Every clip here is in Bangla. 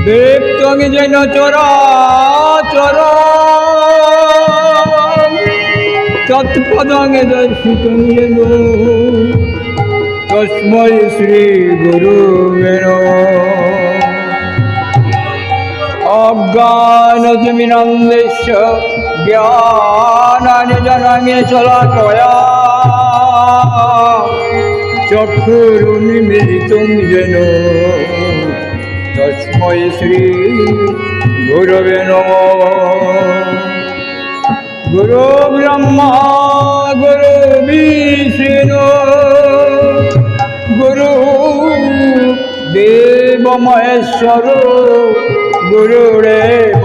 দীপ্তং যেন চরাচর তৎপদং দর্শিতং যেন তস্मै শ্রী গুরুবে নমঃ। অজ্ঞানতিমিরান্ধস্য জ্ঞানাঞ্জনায় শলাকয়া চক্ষুरुन्मीलितं येन तस्मै श्री गुरवे नमः। गुरु ब्रह्मा गुरु विष्णु गुरु देव महेश्वर गुरुरेव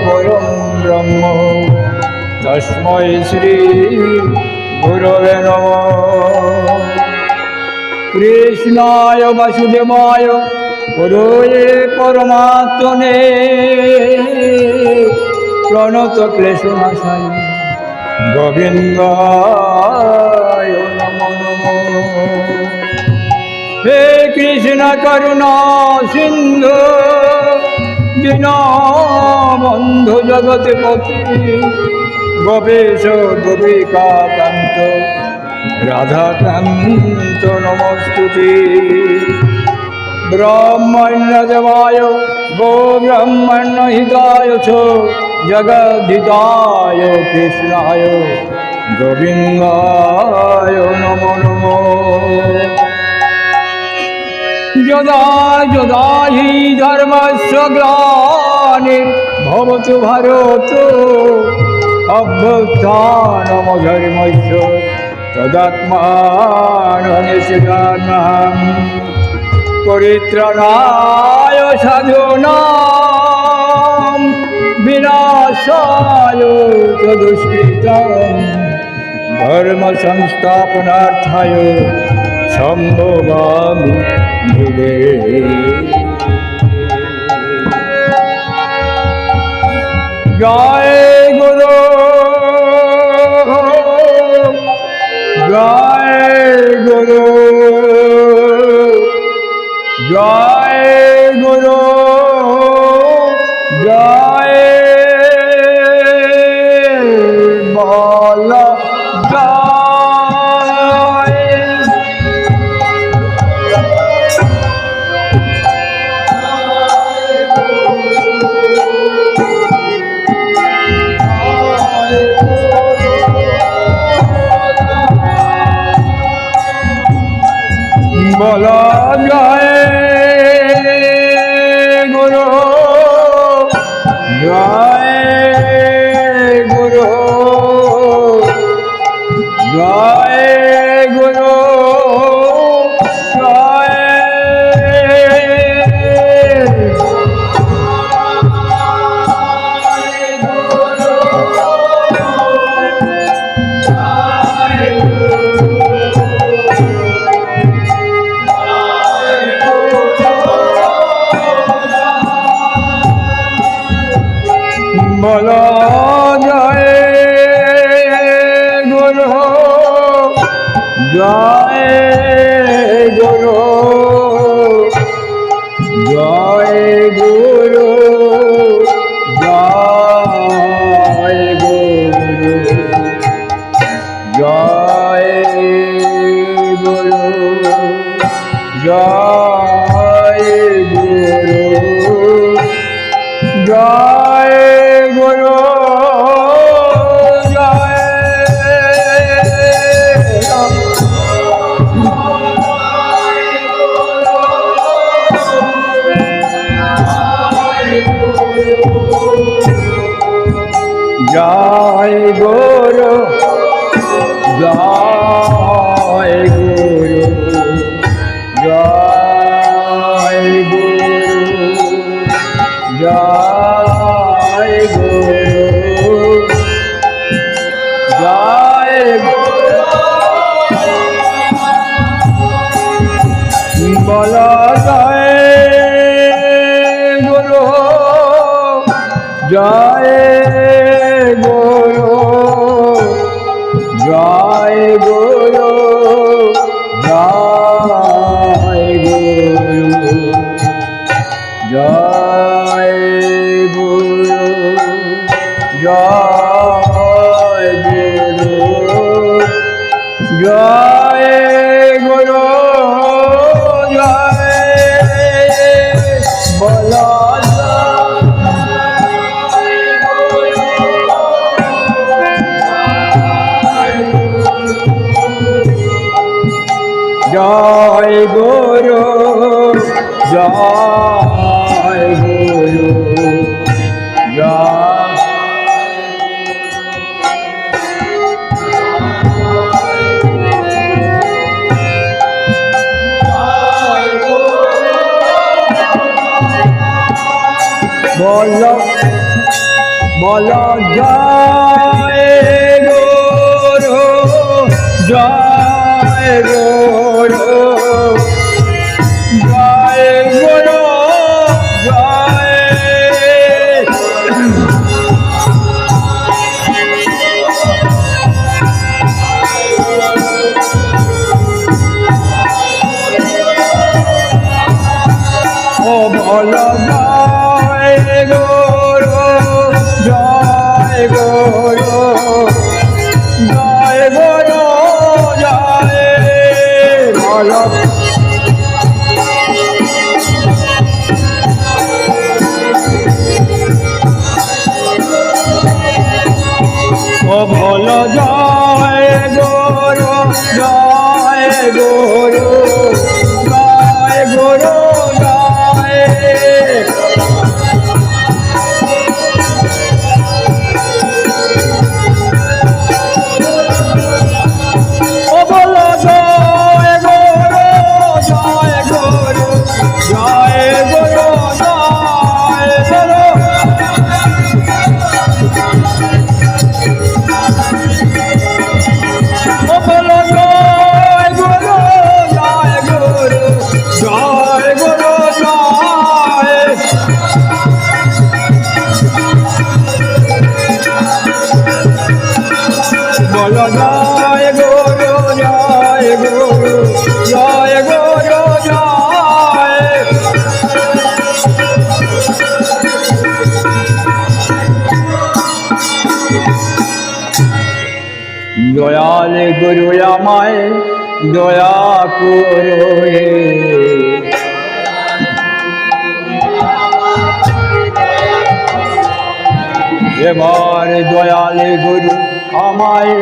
परं ब्रह्म तस्मै श्री गुरवे नमः। कृष्णाय वासुदेवाय गुरुवे परमात्मने प्रणत क्लेशनाशाय गोविन्दाय नमो नमः। हे कृष्ण करुणा सिंधु दीनबन्धु जगत्पति गोपेश गोपिका कान्त राधाकान्त नमस्तुते। ब्रह्मण्यदेवाय गो ब्रह्मण्यहिताय च जगद्धिताय कृष्णाय गोविन्दाय नमो नमः। यदा यदा हि धर्मस्य ग्लानिर्भवतु भारत अभ्युत्थानमधर्मस्य तदात्मानमस्याम्यहम्। परित्राणाय साधूनां विनाशाय च दुष्कृतां धर्म संस्थापनार्थाय सम्भवामि युगे। जय गुरु जय गुरु जय गुरु जय बोलो बोलो जय गुरु जय गुरु जय गुरु बोलो जय गुरु जय गुरु जय गुरु जय गुरु जय गुरु जय गुरु जय गुरु जय गुरु जय गुरु जय गुरु जय गुरु जय बोलो जय गुरु जय गुरु जय गुरु जय गुरु जय গুরু জয় গুরু জয় গুরু জয় বলো জয় গুরু জয় গুরু জয় বলো বলো জয় গুরু জয় গুরু জয় গুরু জয় ও বলো জয় গুরু জয় গুরু জয় গুরু জয় বলো ও বলো জয় গুরু জয় গুরু জয় গুরু জয় ও বলো জয় গুরু জয় গুরু জয় গুরু জয় গুরু ও বলো জয় গুরু জয় গুরু জয় গুরু জয় বলো জয় গুরু জয় গুরু জয় গুরু জয় দয়াল গুরু আমায় দয়া করো হে এবার দয়াল গুরু আমায়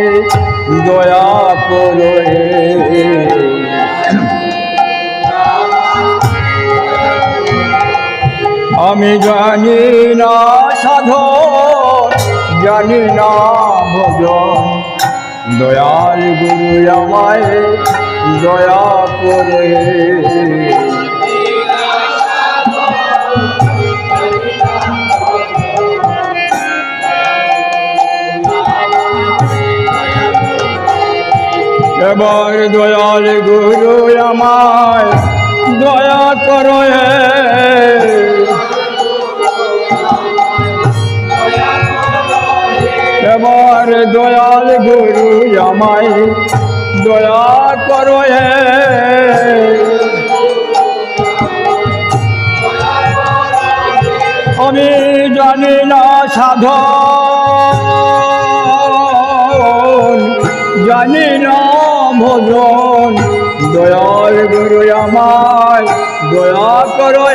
দয়া করো হে আমি জানি না সাধন জানি না ভজন দয়াল গুরু আমায় দয়া করে এবার দয়াল গুরু আমায় দয়া করো এবার দয়াল গুরু আমায় দয়া করো আমি জানি না সাধন জানি না ভজন দয়াল গুরু আমায় দয়া করো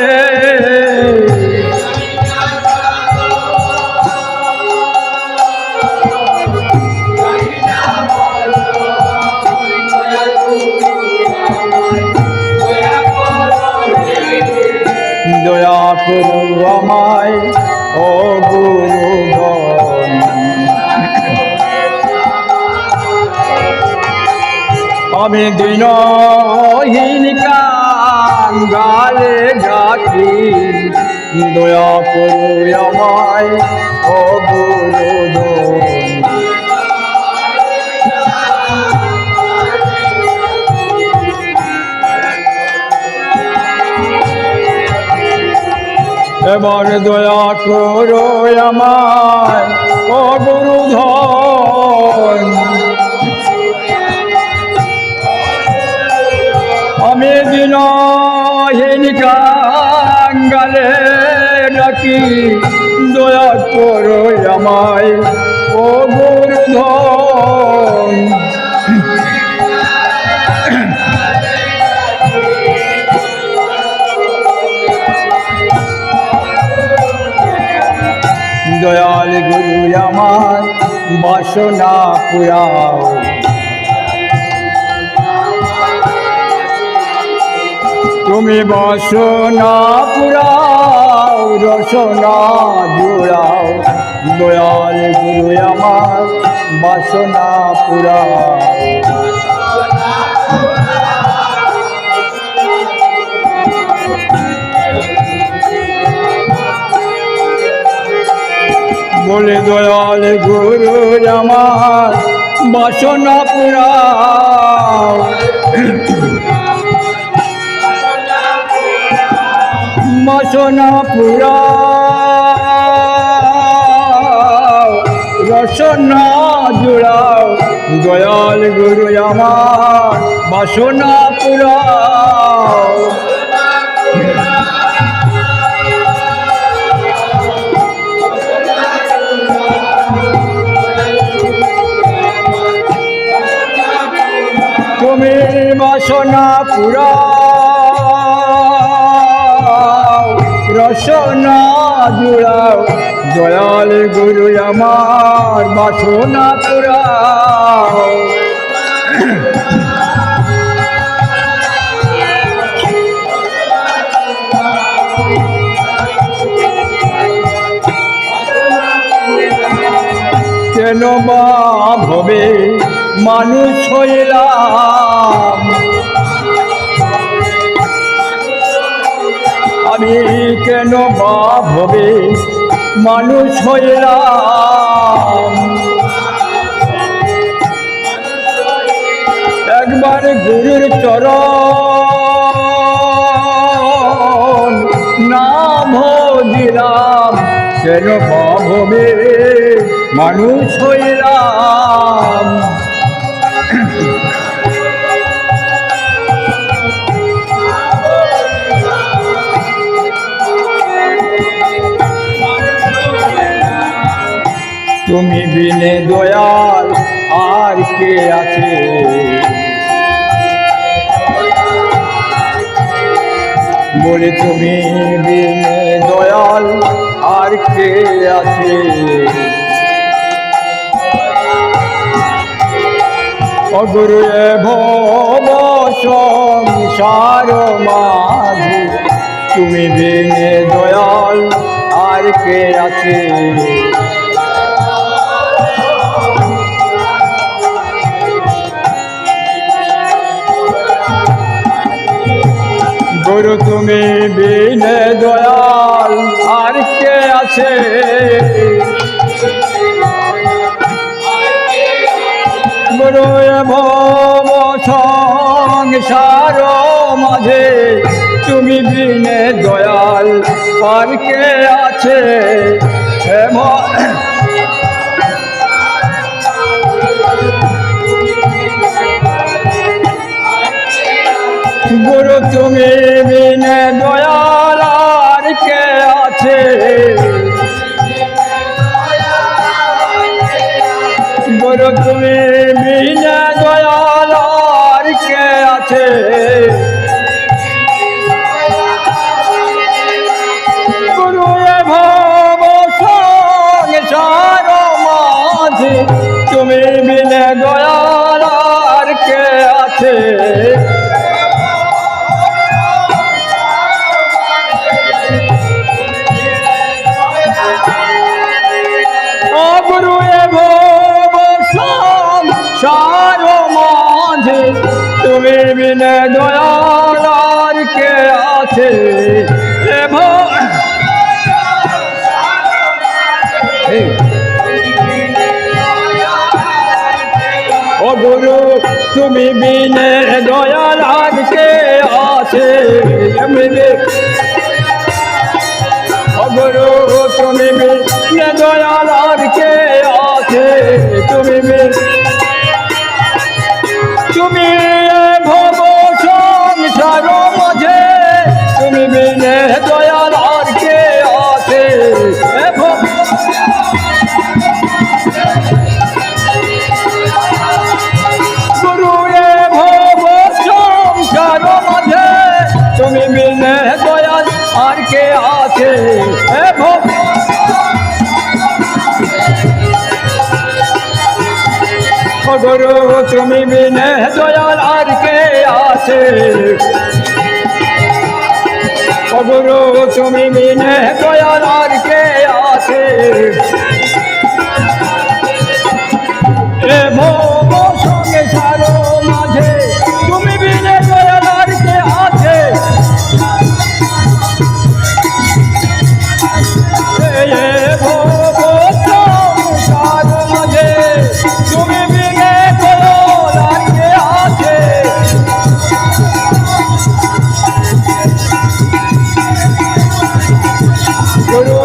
দয়া করো আমায় ও গুরুগণ আমি দিনহীন কাঙ্গালে ডাকি দয়া করো আমায় ও গুরুগণ এবার দয়া করো আমায় ও গুরুধন আমি দিনহীন কাঙ্গালে কি দয়া করো আমায় ও গুরুধন। দয়াল গুরু আমার বাসনা পুরাও, তুমি বাসনা পুরাও রসনা জুড়াও। দয়াল গুরু আমার বাসনা পুরাও। বলে দয়াল গুরু আমার বাসনা পুরাও, বাসনা পুরাও রসনা জুড়াও। দয়াল গুরু আমার বাসনা পুরাও। তুমি বাসনা পুরাও রসনা জুড়াও। দয়াল গুরু আমার বাসনা পুরাও। কেন বা ভবে মানুষ হইলাম, আমি কেন বা ভবে মানুষ হইলাম। একবার গুরুর চরণ নাম দিলাম, কেন বা ভবে মানুষ হইলাম। তুমি বিনে দয়াল আর কে আছে, বলে তুমি বিনে দয়াল আর কে আছে। অগুরু ভব সংসার মাঝে, তুমি বিনে দয়াল আর কে আছে। গুরু তুমি বিনে দয়াল আর কে আছে। গুরু ভব সংসার মাঝে, তুমি বিনে দয়াল আর কে আছে। গুরু তুমি বিনে দয়াল আর কে আছে। গুরু তুমি বিনে দয়াল আর কে আছে। গুরু ভব সংসার মাঝে, তুমি বিনে দয়াল আর কে আছে। গুরু ভব সংসার মাঝে, তুমি বিনে দয়াল আর কে আছে। ও গুরু তুমি বিনে দয়াল আর কে আছে। গুরু তুমি বিনে দয়াল আর কে আছে। তুমি ভব সংসার মাঝে, তুমি বিনে দয়াল আর কে আছে। আছে এ ভব গুরু তুমি বিনে দয়াল আর কে আছে গুরু তুমি বিনে দয়াল আর কে আছে এ ভব সঙ্গে সারো মাঝে তুমি বিনে দয়াল আর কে আছে এ ভব সংসার মাঝে তুমি বিনে দয়াল আর কে আছে গুরু